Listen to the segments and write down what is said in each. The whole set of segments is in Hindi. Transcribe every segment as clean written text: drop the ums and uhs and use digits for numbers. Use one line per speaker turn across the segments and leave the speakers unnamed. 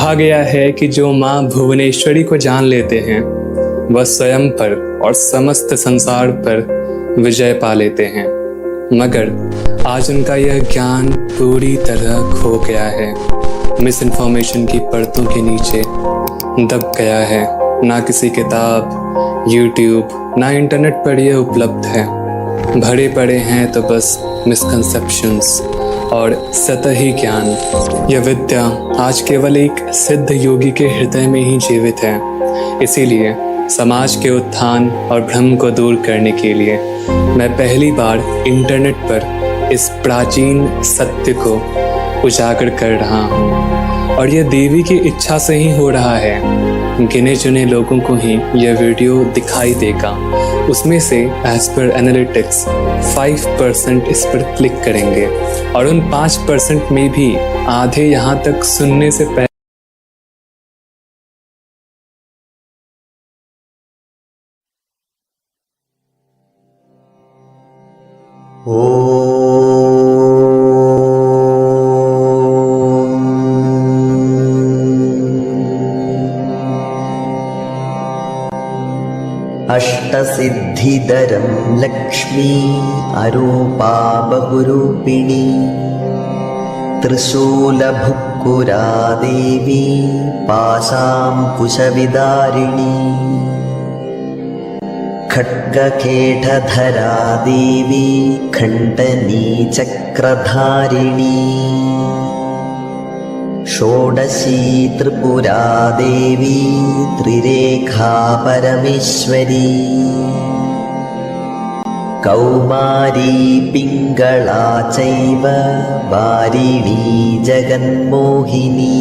कहा गया है कि जो माँ भुवनेश्वरी को जान लेते हैं वह स्वयं पर और समस्त संसार पर विजय पा लेते हैं, मगर आज उनका यह ज्ञान पूरी तरह खो गया है, मिस इन्फॉर्मेशन की परतों के नीचे दब गया है। ना किसी किताब, यूट्यूब, ना इंटरनेट पर यह उपलब्ध है। भरे पड़े हैं तो बस मिसकंसेप्शंस और सतही ज्ञान। यह विद्या आज केवल एक सिद्ध योगी के हृदय में ही जीवित है। इसीलिए समाज के उत्थान और भ्रम को दूर करने के लिए मैं पहली बार इंटरनेट पर इस प्राचीन सत्य को उजागर कर रहा हूँ, और यह देवी की इच्छा से ही हो रहा है। गिने चुने लोगों को ही यह वीडियो दिखाई देगा। उसमें से एज पर एनालिटिक्स 5% इस पर क्लिक करेंगे, और उन 5% में भी आधे यहाँ तक सुनने से पहले
अष्टसिद्धिदरं लक्ष्मी अरूपा बहुरूपिणी त्रिशूलभुक्कुरा देवी पाशाङ्कुशविदारिणी खड्गखेटधरा देवी खण्डनी चक्रधारिणी षोडशी त्रिपुरा देवी त्रिरेखा परमेश्वरी कौमारी पिङ्गला चैव वारिणी जगन्मोहिनी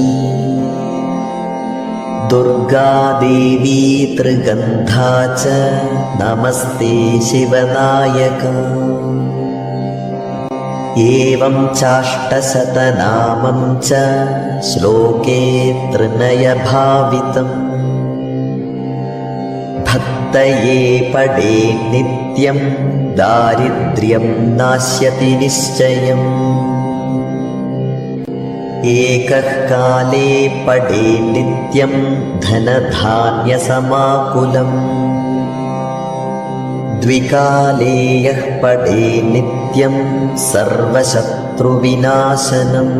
दुर्गा देवी त्रिगन्धा च नमस्ते शिवनायका एवं चाष्टशतनामं च श्लोके त्रिनयभावितम् भक्तये पठे नित्यं दारिद्र्यं नाश्यति निश्चयम् एकः काले पठे नित्यं धनधान्यसमाकुलम् द्विकाले यः पठे नित्यं सर्वशत्रुविनाशनम्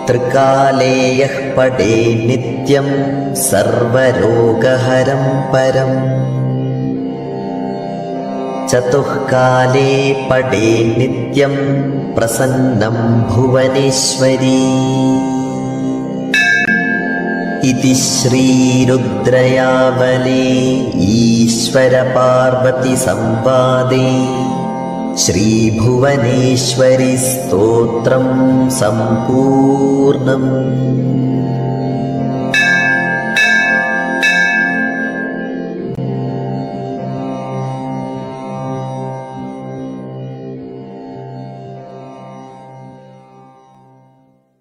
त्रिकाले यः पठे नित्यं सर्वरोगहरं परम् चतुःकाले पठे नित्यं प्रसन्नं भुवनेश्वरी इति श्रीरुद्रयावले ईश्वरपार्वतीसंवादे श्रीभुवनेश्वरी स्तोत्रं सम्पूर्णम्।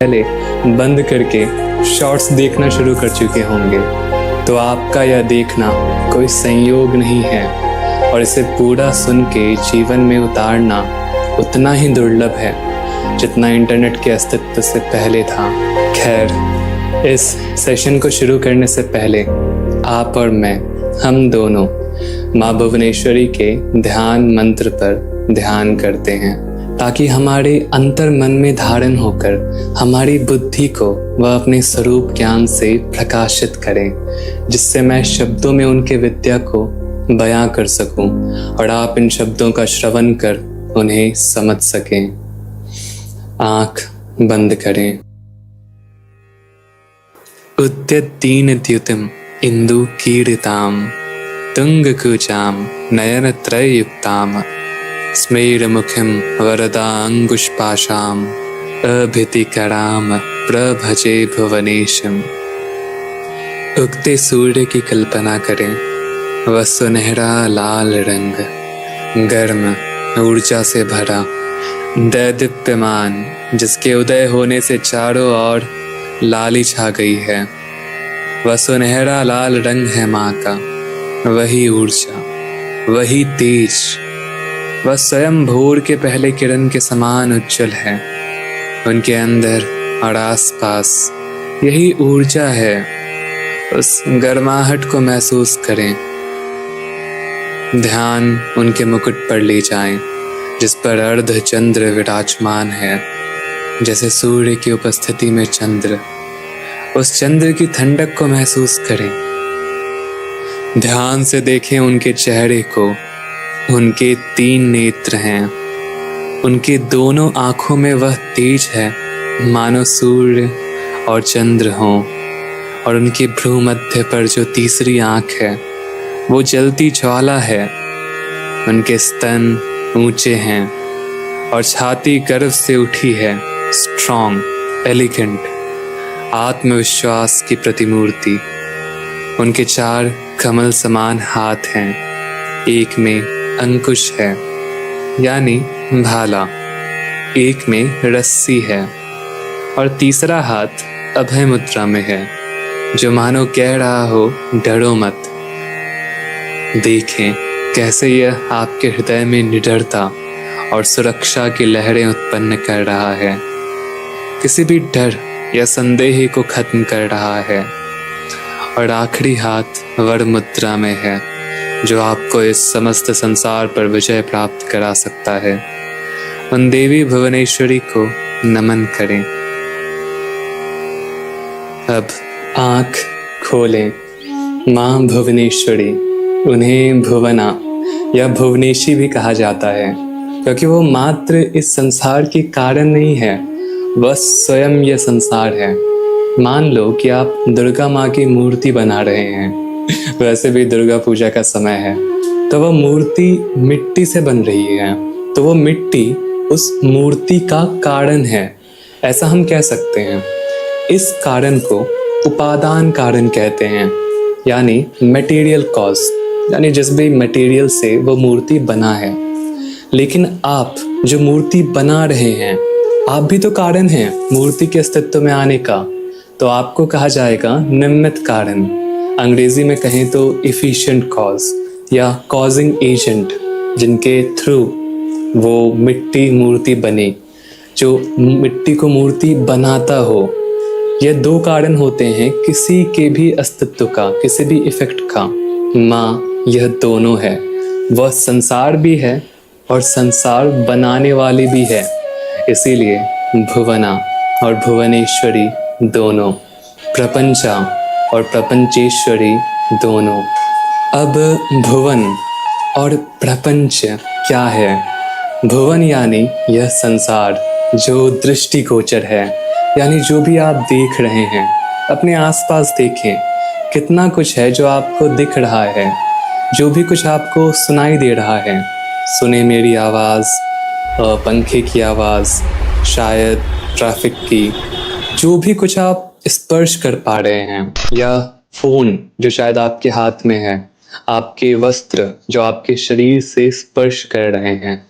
पहले बंद करके शॉर्ट्स देखना शुरू कर चुके होंगे, तो आपका यह देखना कोई संयोग नहीं है, और इसे पूरा सुन के जीवन में उतारना उतना ही दुर्लभ है जितना इंटरनेट के अस्तित्व से पहले था। खैर, इस सेशन को शुरू करने से पहले आप और मैं, हम दोनों माँ भुवनेश्वरी के ध्यान मंत्र पर ध्यान करते हैं, ताकि हमारे अंतर मन में धारण होकर हमारी बुद्धि को वह अपने स्वरूप ज्ञान से प्रकाशित करें, जिससे मैं शब्दों में उनके विद्या को बयां कर सकूं और आप इन शब्दों का श्रवण कर उन्हें समझ सकें। आंख बंद करें। उद्यद्दीनद्युतिम इंदु कीर्ताम तुंगकुचाम नयनत्रयुक्ताम स्मेरमुखिं वरदांगुष्पाशाम अभितिकराम प्रभजे भुवनेशम। उगते सूर्य की कल्पना करें। वह सुनहरा लाल रंग, गर्म ऊर्जा से भरा, दैदीप्यमान, जिसके उदय होने से चारों ओर लाली छा गई है। वह सुनहरा लाल रंग है माँ का, वही ऊर्जा, वही तेज। वह स्वयं भोर के पहले किरण के समान उज्जवल है। उनके अंदर और आसपास यही ऊर्जा है। उस गर्माहट को महसूस करें। ध्यान उनके मुकुट पर ले जाएं, जिस पर अर्ध चंद्र विराजमान है, जैसे सूर्य की उपस्थिति में चंद्र। उस चंद्र की ठंडक को महसूस करें। ध्यान से देखें उनके चेहरे को। उनके 3 नेत्र हैं। उनकी दोनों आंखों में वह तेज है मानो सूर्य और चंद्र हों। और उनकी भ्रू मध्य पर जो तीसरी आंख है वो जलती ज्वाला है। उनके स्तन ऊंचे हैं और छाती गर्व से उठी है। स्ट्रॉन्ग, एलिगेंट, आत्मविश्वास की प्रतिमूर्ति। उनके 4 कमल समान हाथ हैं। एक में अंकुश है यानी भाला, एक में रस्सी है और तीसरा हाथ अभय मुद्रा में है, जो मानो कह रहा हो डरो मत। देखें कैसे यह आपके हृदय में निडरता और सुरक्षा की लहरें उत्पन्न कर रहा है। किसी भी डर या संदेह को खत्म कर रहा है। और आखिरी हाथ वर मुद्रा में है, जो आपको इस समस्त संसार पर विजय प्राप्त करा सकता है। उन देवी भुवनेश्वरी को नमन करें। अब आंख खोलें। मां भुवनेश्वरी, उन्हें भुवना या भुवनेशी भी कहा जाता है, क्योंकि वो मात्र इस संसार की कारण नहीं है, वह स्वयं यह संसार है। मान लो कि आप दुर्गा माँ की मूर्ति बना रहे हैं। वैसे भी दुर्गा पूजा का समय है, तो वह मूर्ति मिट्टी से बन रही है, तो वो मिट्टी उस मूर्ति का कारण है, ऐसा हम कह सकते हैं। इस कारण को उपादान कारण कहते हैं, यानी मटेरियल कॉज, यानी जिस भी मटेरियल से वो मूर्ति बना है। लेकिन आप जो मूर्ति बना रहे हैं, आप भी तो कारण हैं मूर्ति के अस्तित्व में आने का। तो आपको कहा जाएगा निमित्त कारण। अंग्रेजी में कहें तो एफिशिएंट कॉज या कॉजिंग एजेंट, जिनके थ्रू वो मिट्टी मूर्ति बने, जो मिट्टी को मूर्ति बनाता हो। यह 2 कारण होते हैं किसी के भी अस्तित्व का, किसी भी इफेक्ट का। माँ यह दोनों है, वह संसार भी है और संसार बनाने वाली भी है। इसीलिए भुवना और भुवनेश्वरी दोनों, प्रपंचा और प्रपंचेश्वरी दोनों। अब भुवन और प्रपंच क्या है? भुवन यानी यह संसार जो दृष्टिगोचर है, यानी जो भी आप देख रहे हैं। अपने आसपास देखें, कितना कुछ है जो आपको दिख रहा है, जो भी कुछ आपको सुनाई दे रहा है। सुने मेरी आवाज़, पंखे की आवाज़, शायद ट्रैफिक की, जो भी कुछ आप स्पर्श कर पा रहे हैं, या फोन जो शायद आपके हाथ में है, आपके वस्त्र जो आपके शरीर से स्पर्श कर रहे हैं,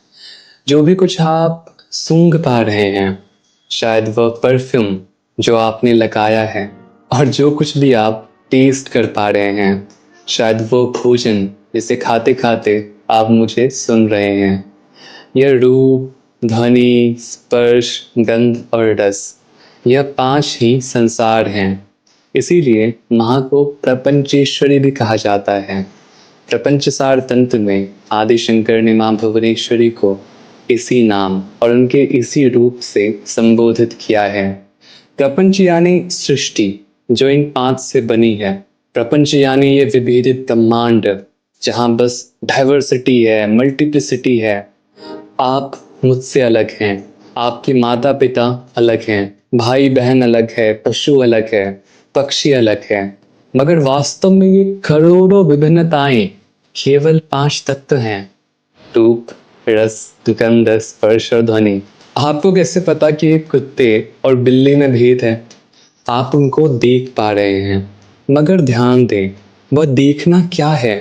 जो भी कुछ आप सूंघ पा रहे हैं, शायद वह परफ्यूम जो आपने लगाया है, और जो कुछ भी आप टेस्ट कर पा रहे हैं, शायद वो भोजन जिसे खाते खाते आप मुझे सुन रहे हैं। यह रूप, ध्वनि, स्पर्श, गंध और रस, यह 5 ही संसार हैं। इसीलिए माँ को प्रपंचेश्वरी भी कहा जाता है। प्रपंचसार तंत्र में आदि शंकर ने माँ भुवनेश्वरी को इसी नाम और उनके इसी रूप से संबोधित किया है। प्रपंच यानी सृष्टि जो इन 5 से बनी है। प्रपंच यानी ये विभेदित ब्रह्मांड, जहाँ बस डाइवर्सिटी है, मल्टीप्लिसिटी है। आप मुझसे अलग हैं, आपके माता पिता अलग हैं, भाई बहन अलग है, पशु अलग है, पक्षी अलग है, मगर वास्तव में ये करोड़ों विभिन्नताएं केवल 5 तत्व हैं: रूप, रस, गंध, स्पर्श और ध्वनि। आपको कैसे पता कि एक कुत्ते और बिल्ली में भेद है? आप उनको देख पा रहे हैं, मगर ध्यान दें, वह देखना क्या है?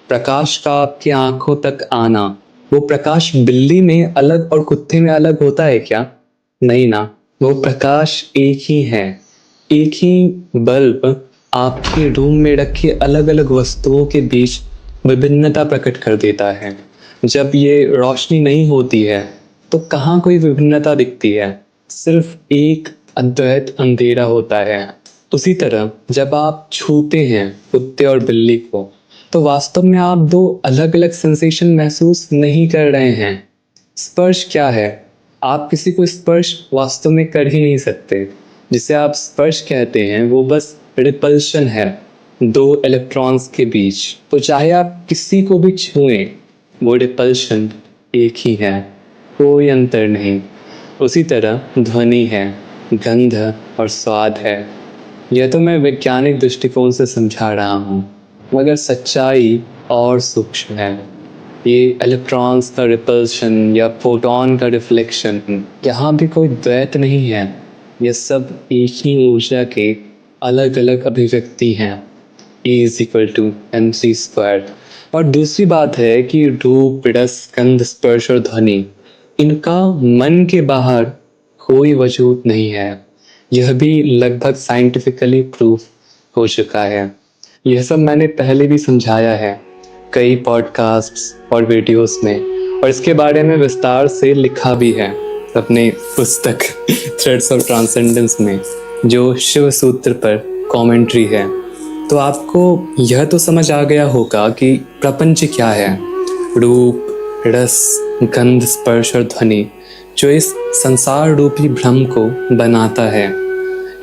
प्रकाश का आपकी आंखों तक आना, वो प्रकाश बिल्ली में अलग और कुत्ते में अलग होता है क्या? नहीं ना, वो प्रकाश एक ही है। एक ही बल्ब आपके रूम में रखी अलग अलग वस्तुओं के बीच विभिन्नता प्रकट कर देता है। जब ये रोशनी नहीं होती है तो कहाँ कोई विभिन्नता दिखती है? सिर्फ एक अद्वैत अंधेरा होता है। उसी तरह जब आप छूते हैं कुत्ते और बिल्ली को, तो वास्तव में आप दो अलग अलग सेंसेशन महसूस नहीं कर रहे हैं। स्पर्श क्या है? आप किसी को स्पर्श वास्तव में कर ही नहीं सकते। जिसे आप स्पर्श कहते हैं वो बस रिपल्शन है दो इलेक्ट्रॉन्स के बीच। तो चाहे आप किसी को भी छुएं, वो रिपल्शन एक ही है, कोई अंतर नहीं। उसी तरह ध्वनि है, गंध और स्वाद है। यह तो मैं वैज्ञानिक दृष्टिकोण से समझा रहा हूँ, मगर सच्चाई और सूक्ष्म है। ये इलेक्ट्रॉन्स का रिपल्शन या फोटोन का रिफ्लेक्शन, यहाँ भी कोई द्वैत नहीं है। ये सब एक ही ऊर्जा के अलग अलग अभिव्यक्ति हैं। E=mc²। और दूसरी बात है कि रूप, रस, गंध, स्पर्श और ध्वनि, इनका मन के बाहर कोई वजूद नहीं है। यह भी लगभग साइंटिफिकली प्रूफ हो चुका है। यह सब मैंने पहले भी समझाया है कई पॉडकास्ट्स और वीडियोस में, और इसके बारे में विस्तार से लिखा भी है अपने पुस्तक थ्रेड्स ऑफ ट्रांसेंडेंस में, जो शिव सूत्र पर कमेंट्री है। तो आपको यह तो समझ आ गया होगा कि प्रपंच क्या है। रूप, रस, गंध, स्पर्श और ध्वनि जो इस संसार रूपी भ्रम को बनाता है।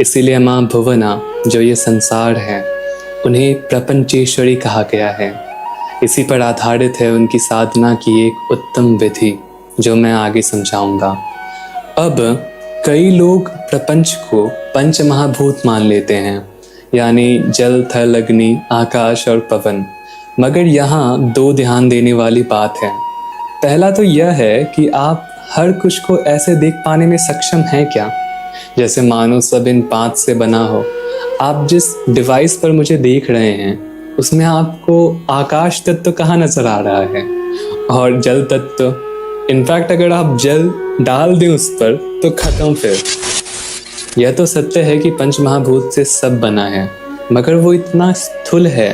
इसीलिए माँ भुवना जो ये संसार है, उन्हें प्रपंचेश्वरी कहा गया है। इसी पर आधारित है उनकी साधना की एक उत्तम विधि, जो मैं आगे समझाऊंगा। अब कई लोग प्रपंच को पंच महाभूत मान लेते हैं, यानी जल, थल, अग्नि, आकाश और पवन। मगर यहाँ दो ध्यान देने वाली बात है। पहला तो यह है कि आप हर कुछ को ऐसे देख पाने में सक्षम हैं क्या, जैसे मानो सब इन पांच से बना हो। आप जिस डिवाइस पर मुझे देख रहे हैं, उसमें आपको आकाश तत्व कहाँ नजर आ रहा है, और जल तत्व। इनफैक्ट अगर आप जल डाल दें उस पर तो खत्म। फिर यह तो सत्य है कि पंच महाभूत से सब बना है, मगर वो इतना स्थूल है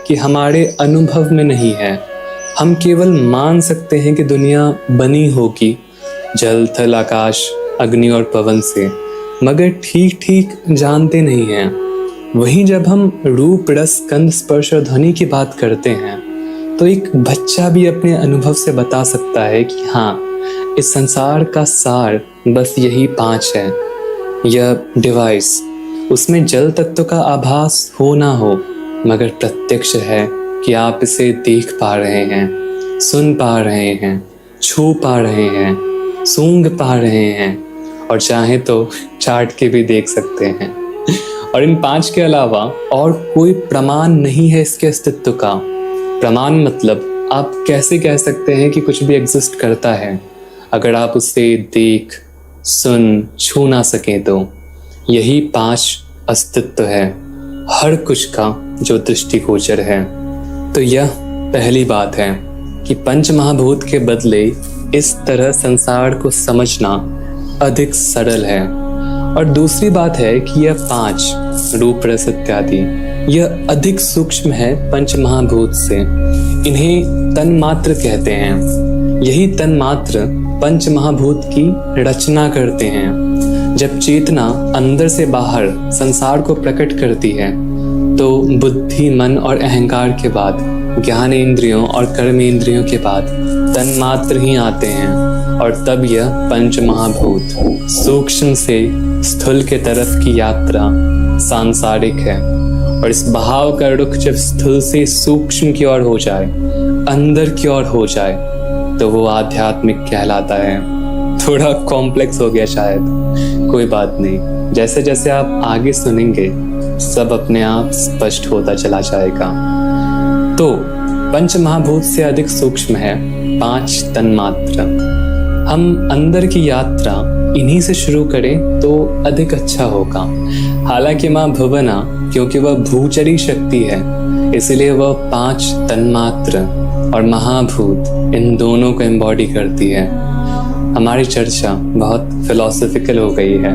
कि हमारे अनुभव में नहीं है। हम केवल मान सकते हैं कि दुनिया बनी होगी जल, थल, आकाश, अग्नि और पवन से, मगर ठीक ठीक जानते नहीं हैं। वहीं जब हम रूप, रस, गंध, स्पर्श और ध्वनि की बात करते हैं, तो एक बच्चा भी अपने अनुभव से बता सकता है कि हाँ, इस संसार का सार बस यही पांच है। यह डिवाइस, उसमें जल तत्व का आभास हो ना हो, मगर प्रत्यक्ष है कि आप इसे देख पा रहे हैं, सुन पा रहे हैं, छू पा रहे हैं, सूंघ पा रहे हैं, और चाहे तो चाट के भी देख सकते हैं। और इन पांच के अलावा और कोई प्रमाण नहीं है इसके अस्तित्व का। प्रमाण मतलब आप कैसे कह सकते हैं कि कुछ भी एग्जिस्ट करता है अगर आप उसे देख, सुन, छू ना सकें। तो यही पांच अस्तित्व है हर कुछ का जो दृष्टिगोचर है। तो यह पहली बात है कि पंच महाभूत के बदले इस तरह संसार को समझना अधिक सरल है। और दूसरी बात है कि यह पांच रूप, रस इत्यादि, यह अधिक सूक्ष्म है पंच महाभूत से। इन्हें तन्मात्र कहते हैं। यही तन्मात्र पंच महाभूत की रचना करते हैं। जब चेतना अंदर से बाहर संसार को प्रकट करती है, तो बुद्धि, मन और अहंकार के बाद ज्ञान इंद्रियों और कर्म इंद्रियों के बाद तन्मात्र ही आते हैं, और तब यह पंच महाभूत सूक्ष्म से स्थूल के तरफ की यात्रा सांसारिक है। और इस बहाव का रुख जब स्थूल से सूक्ष्म की ओर हो जाए, अंदर की ओर हो जाए, तो वो आध्यात्मिक कहलाता है। थोड़ा कॉम्प्लेक्स हो गया शायद, कोई बात नहीं। जैसे जैसे आप आगे सुनेंगे, सब अपने आप स्पष्ट होता चला जाएगा। तो पंच महाभूत से अधिक सूक्ष्म है पांच तन्मात्र। हम अंदर की यात्रा इन्हीं से शुरू करें तो अधिक अच्छा होगा। हालांकि माँ भुवना, क्योंकि वह भूचरी शक्ति है, इसलिए वह पांच तन्मात्र और महाभूत इन दोनों को एम्बॉडी करती है। हमारी चर्चा बहुत फिलोसॉफिकल हो गई है,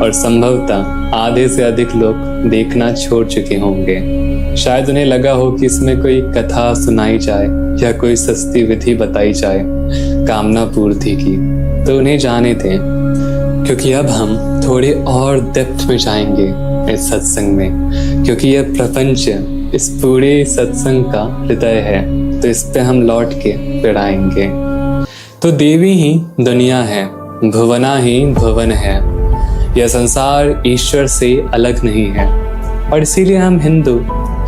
और संभवतः आधे से अधिक लोग देखना छोड़ चुके होंगे। शायद उन्हें लगा हो कि इसमें कोई कथा सुनाई जाए या कोई सस्ती विधि बताई जाए कामना पूर्ति की, तो उन्हें जाने दें, क्योंकि अब हम थोड़े और डेप्थ में जाएंगे इस सत्संग में, क्योंकि यह प्रपंच इस पूरे सत्संग का हृदय है। तो इस पे हम लौट के फिर आएंगे। तो देवी ही दुनिया है, भुवना ही भुवन है। यह संसार ईश्वर से अलग नहीं है, और इसीलिए हम हिंदू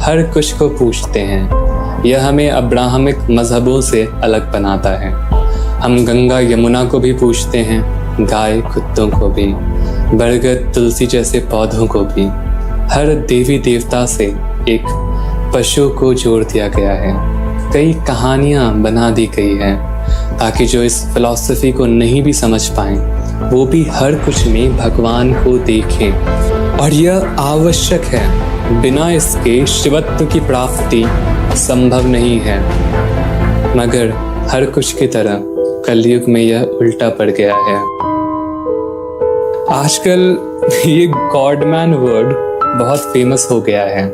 हर कुछ को पूछते हैं। यह हमें अब्राहमिक मजहबों से अलग बनाता है। हम गंगा यमुना को भी पूछते हैं, गाय कुत्तों को भी, बरगद तुलसी जैसे पौधों को भी। हर देवी देवता से एक पशु को जोड़ दिया गया है। कई कहानियां बना दी गई है ताकि जो इस फिलॉसफी को नहीं भी समझ पाए वो भी हर कुछ में भगवान को देखें। और यह आवश्यक है, बिना इसके शिवत्व की प्राप्ति संभव नहीं है। मगर हर कुछ की तरह कलयुग में यह उल्टा पड़ गया है। आजकल ये गॉडमैन वर्ड बहुत फेमस हो गया है।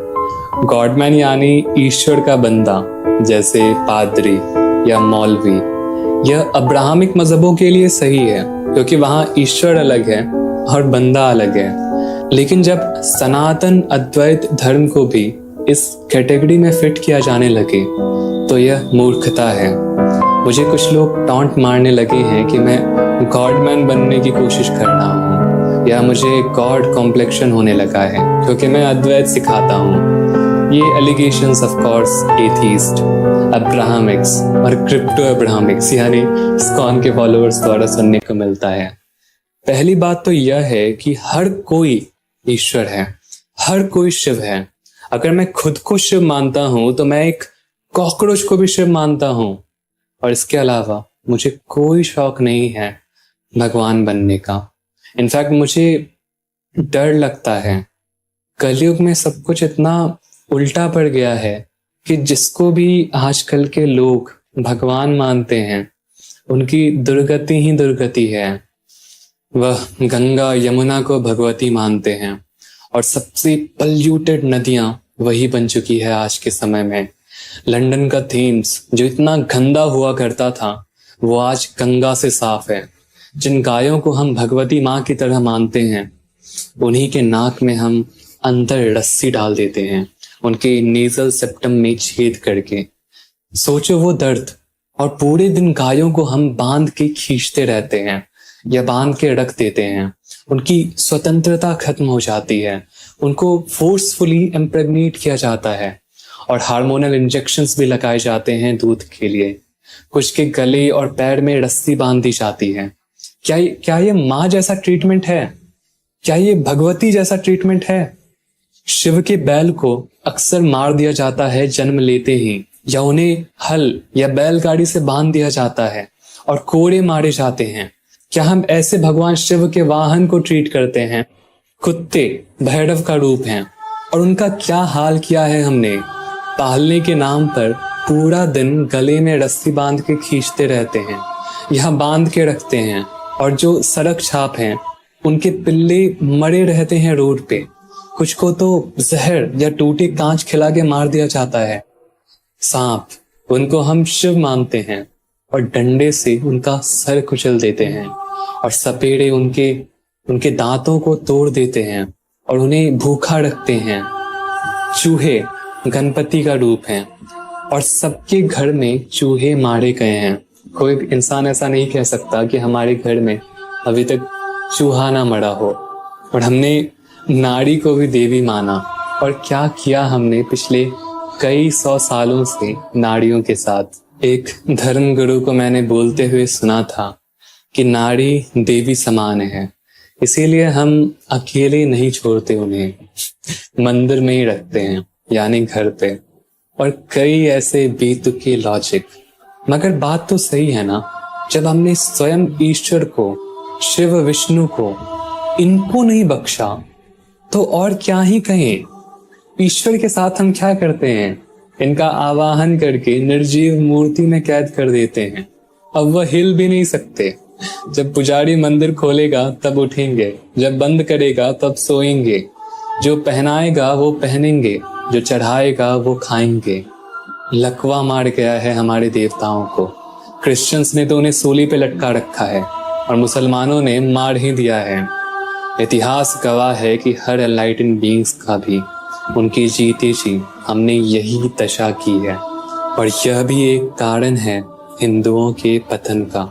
गॉडमैन यानी ईश्वर का बंदा, जैसे पादरी या मौलवी। यह अब्राहमिक मजहबों के लिए सही है, क्योंकि वहाँ ईश्वर अलग है और बंदा अलग है। लेकिन जब सनातन अद्वैत धर्म को भी इस कैटेगरी में फिट किया जाने लगे तो यह मूर्खता है। मुझे कुछ लोग टॉन्ट मारने लगे हैं कि मैं गॉडमैन बनने की कोशिश कर रहा हूँ, या मुझे गॉड कॉम्प्लेक्शन होने लगा है क्योंकि मैं अद्वैत सिखाता हूँ। ये एलिगेशंस ऑफ कोर्स एथीस्ट, अब्राहमिक्स और क्रिप्टो अब्राहमिक्स यानी इस्कॉन के फॉलोअर्स द्वारा सुनने को मिलता है। पहली बात तो यह है कि हर कोई ईश्वर है, हर कोई शिव है। अगर मैं खुद को शिव मानता हूं तो मैं एक कॉकरोच को भी शिव मानता हूं। और इसके अलावा मुझे कोई शौक नहीं है भगवान बनने का। इनफैक्ट मुझे डर लगता है, कलयुग में सब कुछ इतना उल्टा पड़ गया है कि जिसको भी आजकल के लोग भगवान मानते हैं उनकी दुर्गति ही दुर्गति है। वह गंगा यमुना को भगवती मानते हैं, और सबसे पल्यूटेड नदियां वही बन चुकी है आज के समय में। लंदन का थेम्स जो इतना गंदा हुआ करता था वो आज गंगा से साफ है। जिन गायों को हम भगवती माँ की तरह मानते हैं उन्हीं के नाक में हम अंदर रस्सी डाल देते हैं, उनके नेजल सेप्टम में छेद करके। सोचो वो दर्द। और पूरे दिन गायों को हम बांध के खींचते रहते हैं या बांध के रख देते हैं। उनकी स्वतंत्रता खत्म हो जाती है, उनको फोर्सफुली इम्प्रेग्नेट किया जाता है, और हार्मोनल इंजेक्शंस भी लगाए जाते हैं दूध के लिए। कुछ के गले और पैर में रस्सी बांध दी जाती है। क्या ये माँ जैसा ट्रीटमेंट है? क्या ये भगवती जैसा ट्रीटमेंट है? शिव के बैल को अक्सर मार दिया जाता है जन्म लेते ही, या उन्हें हल या बैलगाड़ी से बांध दिया जाता है और कोड़े मारे जाते हैं। क्या हम ऐसे भगवान शिव के वाहन को ट्रीट करते हैं? कुत्ते भैरव का रूप हैं, और उनका क्या हाल किया है हमने। पालने के नाम पर पूरा दिन गले में रस्सी बांध के खींचते रहते हैं, यहाँ बांध के रखते हैं, और जो सड़क छाप हैं उनके पिल्ले मरे रहते हैं रोड पे। कुछ को तो जहर या टूटे कांच खिला के मार दिया जाता है। सांप, उनको हम शिव मानते हैं, और डंडे से उनका सर कुचल देते हैं, और सपेड़े उनके दांतों को तोड़ देते हैं और उन्हें भूखा रखते हैं। चूहे गणपति का रूप हैं, और सबके घर में चूहे मारे गए हैं। कोई इंसान ऐसा नहीं कह सकता कि हमारे घर में अभी तक चूहा ना मरा हो। और हमने नारी को भी देवी माना, और क्या किया हमने पिछले कई 100 सालों से नारियों के साथ। एक धर्म गुरु को मैंने बोलते हुए सुना था कि नारी देवी समान है, इसीलिए हम अकेले नहीं छोड़ते उन्हें, मंदिर में ही रखते हैं, यानी घर पे। और कई ऐसे बेतुके लॉजिक। मगर बात तो सही है ना, जब हमने स्वयं ईश्वर को, शिव विष्णु को, इनको नहीं बख्शा तो और क्या ही कहें। ईश्वर के साथ हम क्या करते हैं? इनका आवाहन करके निर्जीव मूर्ति में कैद कर देते हैं। अब वह हिल भी नहीं सकते। जब पुजारी मंदिर खोलेगा तब उठेंगे, जब बंद करेगा तब सोएंगे। जो पहनाएगा वो पहनेंगे, जो चढ़ाएगा वो खाएंगे। लकवा मार गया है हमारे देवताओं को। क्रिश्चियंस ने तो उन्हें सूली पे लटका रखा है, और मुसलमानों ने मार ही दिया है। इतिहास गवाह है कि हर एनलाइटेंड बीइंग्स का भी उनकी जीते जी हमने यही दशा की है, और यह भी एक कारण है हिंदुओं के पतन का।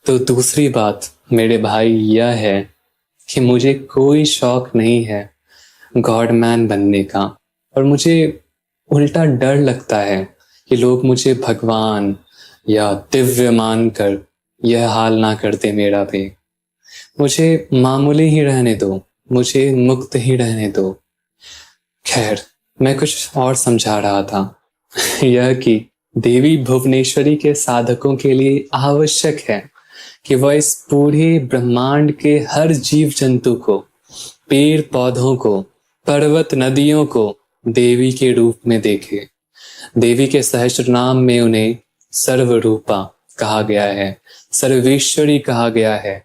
तो दूसरी बात मेरे भाई यह है कि मुझे कोई शौक नहीं है गॉड मैन बनने का, और मुझे उल्टा डर लगता है कि लोग मुझे भगवान या दिव्य मानकर यह हाल ना कर दे मेरा भी। मुझे मामूली ही रहने दो, मुझे मुक्त ही रहने दो। खैर, मैं कुछ और समझा रहा था यह कि देवी भुवनेश्वरी के साधकों के लिए आवश्यक है कि वह इस पूरे ब्रह्मांड के हर जीव जंतु को, पेड़ पौधों को, पर्वत नदियों को देवी के रूप में देखे। देवी के सहस्त्र नाम में उन्हें सर्वरूपा कहा गया है, सर्वेश्वरी कहा गया है,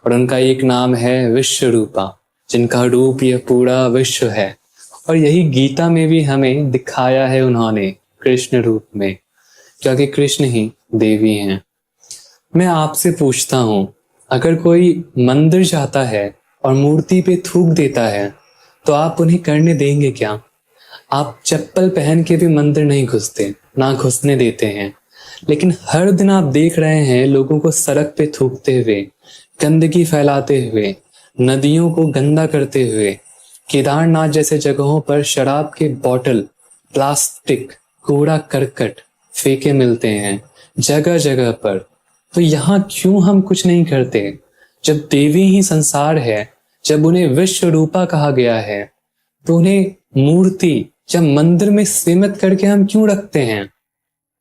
और उनका एक नाम है विश्वरूपा, जिनका रूप यह पूरा विश्व है। और यही गीता में भी हमें दिखाया है उन्होंने कृष्ण रूप में, क्योंकि कृष्ण ही देवी हैं। मैं आपसे पूछता हूँ, अगर कोई मंदिर जाता है और मूर्ति पे थूक देता है तो आप उन्हें करने देंगे क्या? आप चप्पल पहन के भी मंदिर नहीं घुसते, ना घुसने देते हैं। लेकिन हर दिन आप देख रहे हैं लोगों को सड़क पे थूकते हुए, गंदगी फैलाते हुए, नदियों को गंदा करते हुए, केदारनाथ जैसे जगहों पर शराब के बोतल, प्लास्टिक, कूड़ा करकट फेंके मिलते हैं जगह जगह पर। तो यहाँ क्यों हम कुछ नहीं करते? जब देवी ही संसार है, जब उन्हें विश्व रूपा कहा गया है, तो उन्हें मूर्ति या मंदिर में सीमित करके हम क्यों रखते हैं?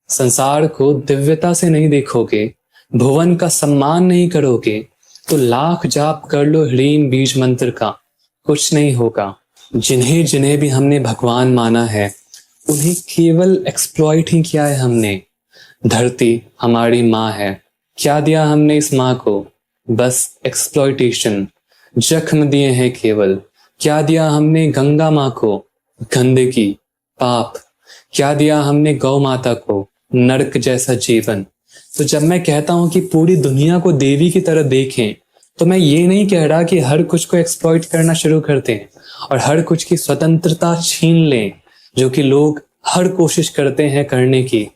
संसार को दिव्यता से नहीं देखोगे, भुवन का सम्मान नहीं करोगे, तो लाख जाप कर लो ह्रीम बीज मंत्र का, कुछ नहीं होगा। जिन्हें जिन्हें भी हमने भगवान माना है, उन्हें केवल एक्सप्लॉइट ही किया है हमने। धरती हमारी माँ है, क्या दिया हमने इस माँ को? बस एक्सप्लॉइटेशन, जख्म दिए हैं केवल। क्या दिया हमने गंगा माँ को? गंदगी, पाप। क्या दिया हमने गौ माता को? नरक जैसा जीवन। तो जब मैं कहता हूं कि पूरी दुनिया को देवी की तरह देखें, तो मैं ये नहीं कह रहा कि हर कुछ को एक्सप्लॉइट करना शुरू कर दें और हर कुछ की स्वतंत्रता छीन लें, जो कि लोग हर कोशिश करते हैं करने की।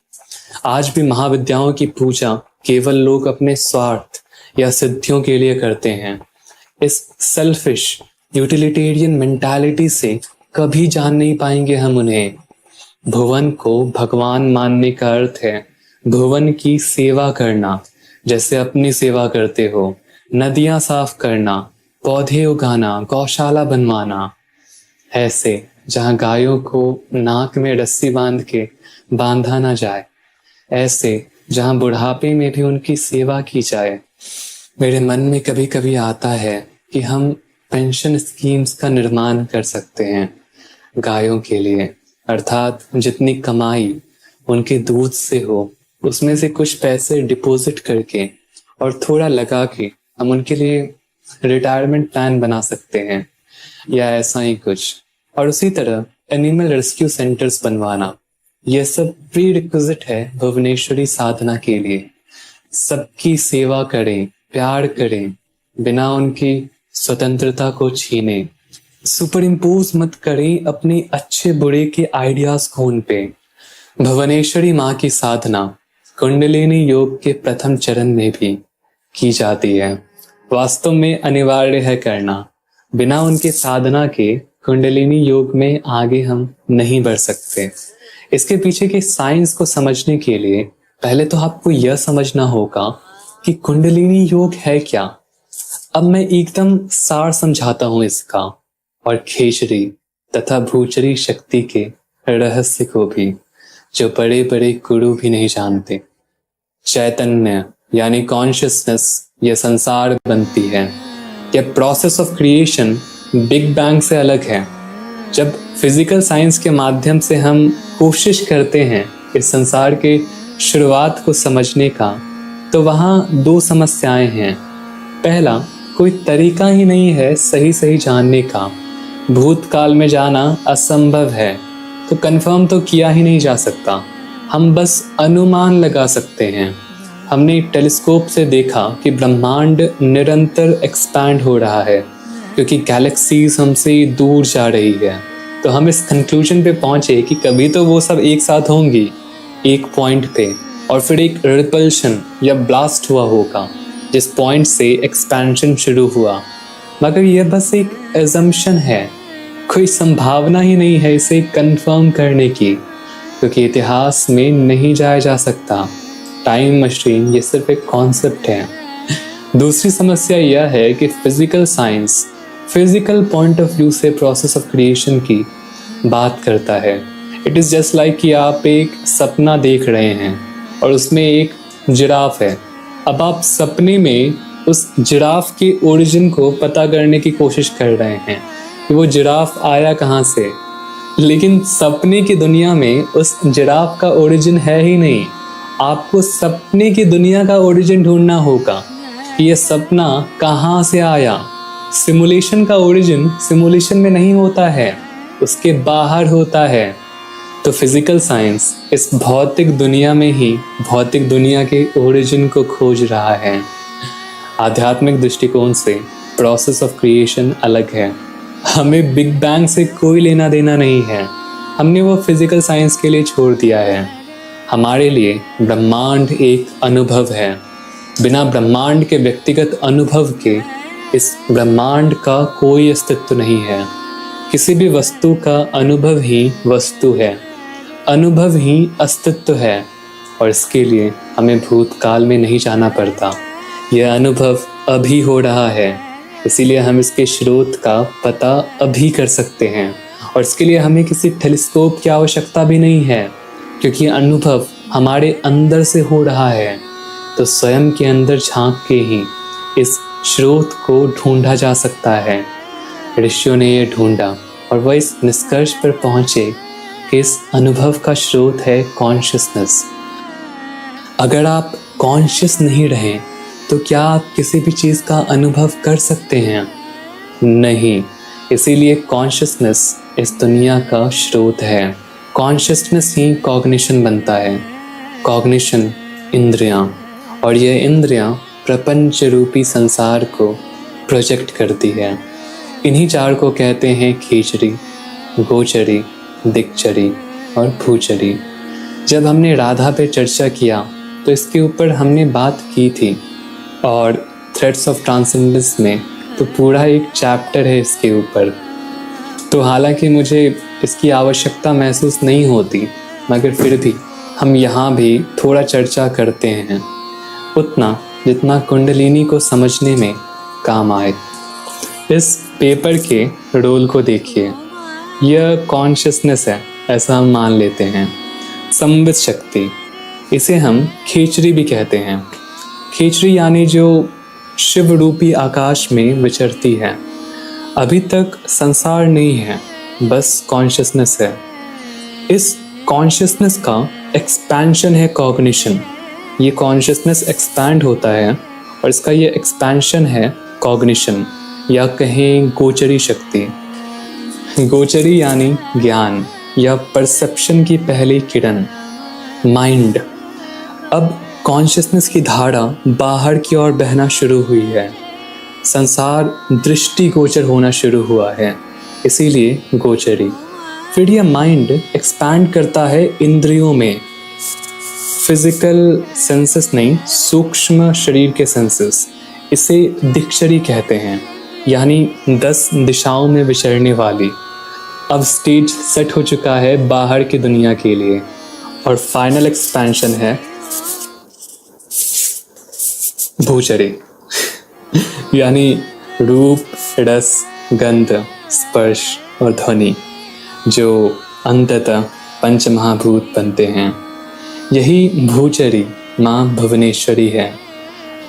आज भी महाविद्याओं की पूजा केवल लोग अपने स्वार्थ या सिद्धियों के लिए करते हैं। इस सेल्फिश यूटिलिटेरियन मेंटालिटी से कभी जान नहीं पाएंगे हम उन्हें। भुवन को भगवान मानने का अर्थ है भुवन की सेवा करना, जैसे अपनी सेवा करते हो। नदियां साफ करना, पौधे उगाना, गौशाला बनवाना, ऐसे जहां गायों को नाक में रस्सी बांध के बांधा ना जाए, ऐसे जहां बुढ़ापे में भी उनकी सेवा की जाए। मेरे मन में कभी कभी आता है कि हम पेंशन स्कीम्स का निर्माण कर सकते हैं गायों के लिए, अर्थात जितनी कमाई उनके दूध से हो उसमें से कुछ पैसे डिपॉजिट करके और थोड़ा लगा के हम उनके लिए रिटायरमेंट प्लान बना सकते हैं या ऐसा ही कुछ। और उसी तरह एनिमल रेस्क्यू सेंटर्स बनवाना, यह सब प्री रिक्विजिट है भुवनेश्वरी साधना के लिए। सबकी सेवा करें, प्यार करें, बिना उनकी स्वतंत्रता को छीने। सुपर इम्पोज मत करें अपने अच्छे बुरे के आइडियाज को उन पे। भुवनेश्वरी माँ की साधना कुंडलिनी योग के प्रथम चरण में भी की जाती है। वास्तव में अनिवार्य है करना। बिना उनके साधना के कुंडलिनी योग में आगे हम नहीं बढ़ सकते। इसके पीछे के साइंस को समझने के लिए पहले तो आपको यह समझना होगा कि कुंडलिनी योग है क्या। अब मैं एकदम सार समझाता हूं इसका, और खेचरी तथा भूचरी शक्ति के रहस्य को भी, जो बड़े बड़े गुरु भी नहीं जानते। चैतन्य यानी कॉन्शियसनेस यह संसार बनती है। यह process of creation big bang से अलग है। जब फिजिकल साइंस के माध्यम से हम कोशिश करते हैं इस संसार के शुरुआत को समझने का, तो वहाँ दो समस्याएं हैं। पहला, कोई तरीका ही नहीं है सही सही जानने का। भूतकाल में जाना असंभव है, तो कंफर्म तो किया ही नहीं जा सकता। हम बस अनुमान लगा सकते हैं। हमने टेलीस्कोप से देखा कि ब्रह्मांड निरंतर एक्सपैंड हो रहा है। क्योंकि गैलेक्सीज हमसे दूर जा रही है। तो हम इस कंक्लूजन पे पहुंचे कि कभी तो वो सब एक साथ होंगी एक पॉइंट पे, और फिर एक रिपल्शन या ब्लास्ट हुआ होगा जिस पॉइंट से एक्सपेंशन शुरू हुआ। मगर यह बस एक एजम्पशन है, कोई संभावना ही नहीं है इसे कंफर्म करने की, क्योंकि इतिहास में नहीं जाया जा सकता। टाइम मशीन ये सिर्फ एक कॉन्सेप्ट है। दूसरी समस्या यह है कि physical science physical point of view से प्रोसेस ऑफ क्रिएशन की बात करता है। इट इज़ जस्ट लाइक कि आप एक सपना देख रहे हैं और उसमें एक जिराफ है। अब आप सपने में उस जिराफ के ओरिजिन को पता करने की कोशिश कर रहे हैं कि वो जिराफ आया कहाँ से, लेकिन सपने की दुनिया में उस जिराफ का ओरिजिन है ही नहीं। आपको सपने की दुनिया का ओरिजिन ढूंढना होगा कि ये सपना कहाँ से आया। सिमुलेशन का ओरिजिन सिमुलेशन में नहीं होता है, उसके बाहर होता है। तो फिजिकल साइंस इस भौतिक दुनिया में ही भौतिक दुनिया के ओरिजिन को खोज रहा है। आध्यात्मिक दृष्टिकोण से प्रोसेस ऑफ क्रिएशन अलग है। हमें बिग बैंग से कोई लेना देना नहीं है, हमने वो फिजिकल साइंस के लिए छोड़ दिया है। हमारे लिए ब्रह्मांड एक अनुभव है। बिना ब्रह्मांड के व्यक्तिगत अनुभव के इस ब्रह्मांड का कोई अस्तित्व नहीं है। किसी भी वस्तु का अनुभव ही वस्तु है, अनुभव ही अस्तित्व है, और इसके लिए हमें भूतकाल में नहीं जाना पड़ता। यह अनुभव अभी हो रहा है, इसीलिए हम इसके स्रोत का पता अभी कर सकते हैं, और इसके लिए हमें किसी टेलीस्कोप की आवश्यकता भी नहीं है, क्योंकि अनुभव हमारे अंदर से हो रहा है। तो स्वयं के अंदर झांक के ही इस स्रोत को ढूंढा जा सकता है। ऋषियों ने ये ढूंढा और वह इस निष्कर्ष पर पहुंचे कि इस अनुभव का स्रोत है कॉन्शियसनेस। अगर आप कॉन्शियस नहीं रहें तो क्या आप किसी भी चीज़ का अनुभव कर सकते हैं? नहीं। इसीलिए कॉन्शियसनेस इस दुनिया का स्रोत है। कॉन्शियसनेस ही कॉग्निशन बनता है। कॉग्निशन इंद्रियां, और ये इंद्रियां प्रपंच रूपी संसार को प्रोजेक्ट करती है। इन्हीं चार को कहते हैं खेचरी, गोचरी, दिक्चरी और भूचरी। जब हमने राधा पे चर्चा किया तो इसके ऊपर हमने बात की थी, और थ्रेड्स ऑफ ट्रांसेंडेंस में तो पूरा एक चैप्टर है इसके ऊपर। तो हालांकि मुझे इसकी आवश्यकता महसूस नहीं होती, मगर फिर भी हम यहाँ भी थोड़ा चर्चा करते हैं, उतना जितना कुंडलिनी को समझने में काम आए। इस पेपर के रोल को देखिए। यह कॉन्शियसनेस है, ऐसा हम मान लेते हैं। संवित शक्ति, इसे हम खेचरी भी कहते हैं। खेचरी यानी जो शिव रूपी आकाश में विचरती है। अभी तक संसार नहीं है, बस कॉन्शियसनेस है। इस कॉन्शियसनेस का एक्सपेंशन है कॉग्निशन। ये कॉन्शियसनेस एक्सपैंड होता है और इसका ये एक्सपेंशन है कॉग्निशन, या कहें गोचरी शक्ति। गोचरी यानी ज्ञान या परसेप्शन की पहली किरण, माइंड। अब कॉन्शियसनेस की धारा बाहर की ओर बहना शुरू हुई है। संसार दृष्टि गोचर होना शुरू हुआ है, इसीलिए गोचरी। फिर यह माइंड एक्सपैंड करता है इंद्रियों में। फिजिकल सेंसेस नहीं, सूक्ष्म शरीर के सेंसेस। इसे दिक्चरी कहते हैं, यानी 10 दिशाओं में विचरने वाली। अब स्टेज सेट हो चुका है बाहर की दुनिया के लिए, और फाइनल एक्सपेंशन है भूचरी यानी रूप, रस, गंध, स्पर्श और ध्वनि, जो अंततः पंचमहाभूत बनते हैं। यही भूचरी माँ भुवनेश्वरी है।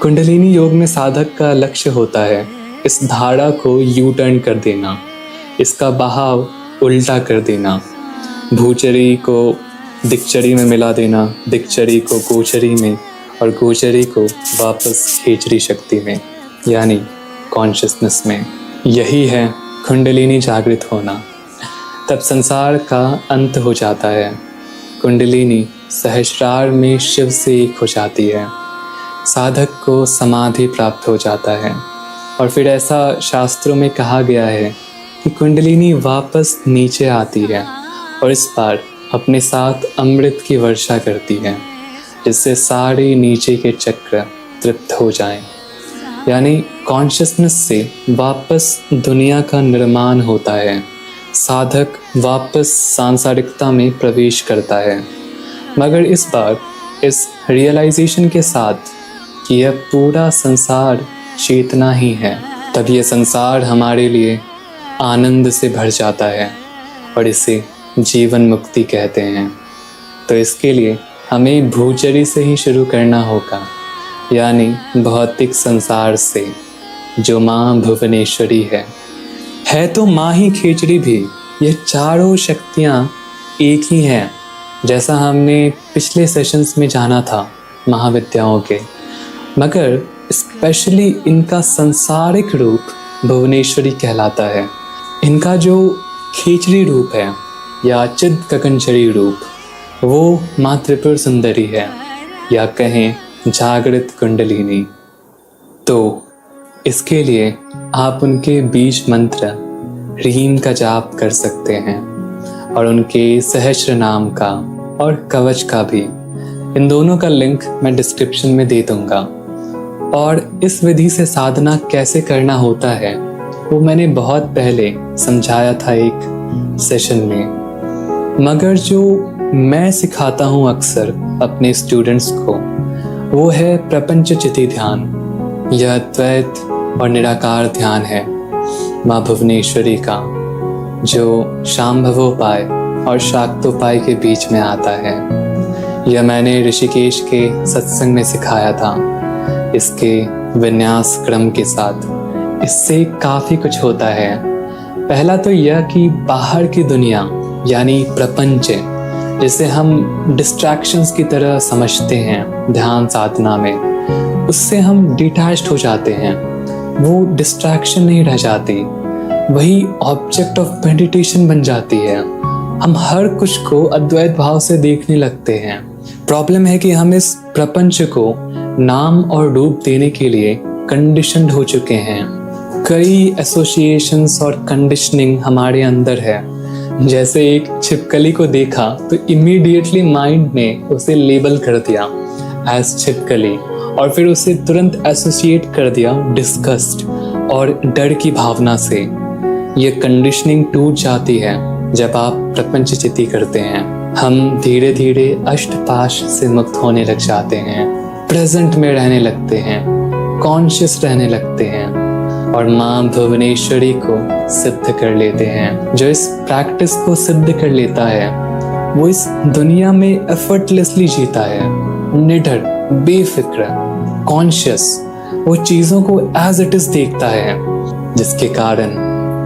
कुंडलिनी योग में साधक का लक्ष्य होता है इस धारा को यू टर्न कर देना, इसका बहाव उल्टा कर देना। भूचरी को दिक्चरी में मिला देना, दिक्चरी को गोचरी में, और गोचरी को वापस खेचरी शक्ति में, यानी कॉन्शियसनेस में। यही है कुंडलिनी जागृत होना। तब संसार का अंत हो जाता है। कुंडलिनी सहस्रार में शिव से एक हो जाती है। साधक को समाधि प्राप्त हो जाता है। और फिर ऐसा शास्त्रों में कहा गया है कि कुंडलिनी वापस नीचे आती है और इस बार अपने साथ अमृत की वर्षा करती है, जिससे सारे नीचे के चक्र तृप्त हो जाएं। यानी कॉन्शियसनेस से वापस दुनिया का निर्माण होता है, साधक वापस सांसारिकता में प्रवेश करता है, मगर इस बार इस रियलाइजेशन के साथ कि यह पूरा संसार चेतना ही है। तब यह संसार हमारे लिए आनंद से भर जाता है और इसे जीवन मुक्ति कहते हैं। तो इसके लिए हमें भूचरी से ही शुरू करना होगा, यानी भौतिक संसार से, जो माँ भुवनेश्वरी है तो माँ ही खेचड़ी भी। ये चारों शक्तियाँ एक ही हैं, जैसा हमने पिछले सेशंस में जाना था महाविद्याओं के, मगर स्पेशली इनका संसारिक रूप भुवनेश्वरी कहलाता है। इनका जो खेचड़ी रूप है या चिद गगनचरी रूप, वो माँ त्रिपुर सुंदरी है, या कहें जागृत कुंडलिनी। तो इसके लिए आप उनके बीज मंत्र रीम का जाप कर सकते हैं और उनके सहस्र नाम का और कवच का भी। इन दोनों का लिंक मैं डिस्क्रिप्शन में दे दूंगा। और इस विधि से साधना कैसे करना होता है वो मैंने बहुत पहले समझाया था एक सेशन में, मगर जो मैं सिखाता हूँ अक्सर अपने स्टूडेंट्स को, वो है प्रपंच चिति ध्यान। यह द्वैत और निराकार ध्यान है माँ भुवनेश्वरी का, जो शांभवोपाय और शाक्तोपाय के बीच में आता है। यह मैंने ऋषिकेश के सत्संग में सिखाया था, इसके विन्यास क्रम के साथ। इससे काफ़ी कुछ होता है। पहला तो यह कि बाहर की दुनिया यानी प्रपंच, जिसे हम डिस्ट्रैक्शंस की तरह समझते हैं ध्यान साधना में, उससे हम डिटैच्ड हो जाते हैं। वो डिस्ट्रैक्शन नहीं रह जाती, वही ऑब्जेक्ट ऑफ मेडिटेशन बन जाती है। हम हर कुछ को अद्वैत भाव से देखने लगते हैं। प्रॉब्लम है कि हम इस प्रपंच को नाम और रूप देने के लिए कंडीशनड हो चुके हैं। कई एसोसिएशंस और कंडीशनिंग हमारे अंदर है। जैसे एक छिपकली को देखा तो इमीडिएटली माइंड ने उसे लेबल कर दिया एज छिपकली, और फिर उसे तुरंत एसोसिएट कर दिया डिस्गस्ट और डर की भावना से। ये कंडीशनिंग टूट जाती है जब आप प्रपंच चिति करते हैं। हम धीरे धीरे अष्टपाश से मुक्त होने लग जाते हैं, प्रेजेंट में रहने लगते हैं, कॉन्शियस रहने लगते हैं और माँ भुवनेश्वरी को सिद्ध कर लेते हैं। जो इस प्रैक्टिस को सिद्ध कर लेता है वो इस दुनिया में एफर्टलेसली जीता है, निडर, बेफिक्र, कॉन्शियस। वो चीज़ों को एज इट इज देखता है, जिसके कारण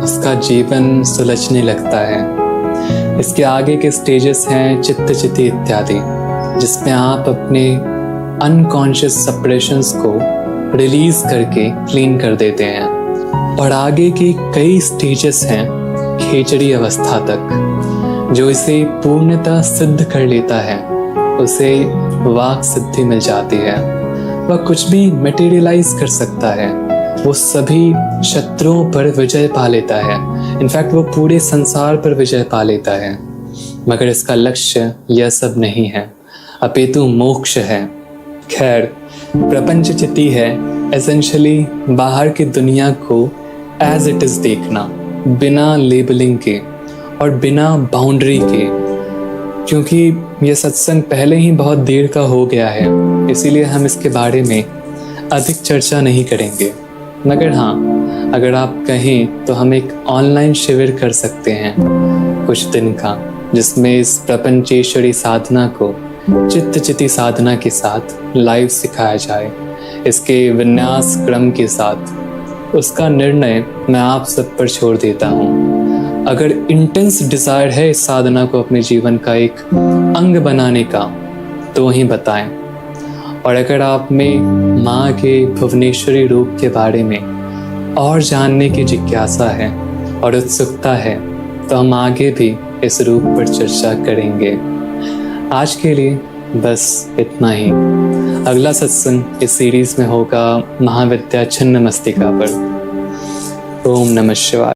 उसका जीवन सुलझने लगता है। इसके आगे के स्टेजेस हैं चित्त चिति इत्यादि, जिसमें आप अपने अनकॉन्शियस सप्रेशंस को रिलीज करके क्लीन कर देते हैं। और आगे के कई स्टेजेस हैं खेचड़ी अवस्था तक, जो इसे पूर्णतः सिद्ध कर लेता है। उसे वाक सिद्धि मिल जाती है, वह कुछ भी मटेरियलाइज कर सकता है, वो सभी शत्रुओं पर विजय पा लेता है। इनफैक्ट वो पूरे संसार पर विजय पा लेता है। मगर इसका लक्ष्य यह सब नहीं है, अपितु मोक्ष है। खैर, प्रपंच चिति है एसेंशियली बाहर की दुनिया को एज इट इज देखना, बिना लेबलिंग के और बिना बाउंड्री के। क्योंकि यह सत्संग पहले ही बहुत देर का हो गया है, इसीलिए हम इसके बारे में अधिक चर्चा नहीं करेंगे। मगर हाँ, अगर आप कहें तो हम एक ऑनलाइन शिविर कर सकते हैं कुछ दिन का, जिसमें इस प्रपंचेश्वरी साधना को चित्त चिति साधना के साथ लाइव सिखाया जाए, इसके विन्यास क्रम के साथ। उसका निर्णय मैं आप सब पर छोड़ देता हूँ। अगर इंटेंस डिजायर है इस साधना को अपने जीवन का एक अंग बनाने का, तो ही बताएं। और अगर आप में माँ के भुवनेश्वरी रूप के बारे में और जानने की जिज्ञासा है और उत्सुकता है, तो हम आगे भी इस रूप पर चर्चा करेंगे। आज के लिए बस इतना ही। अगला सत्संग इस सीरीज में होगा महाविद्या छिन्न मस्तिका पर। ओम नमः शिवाय।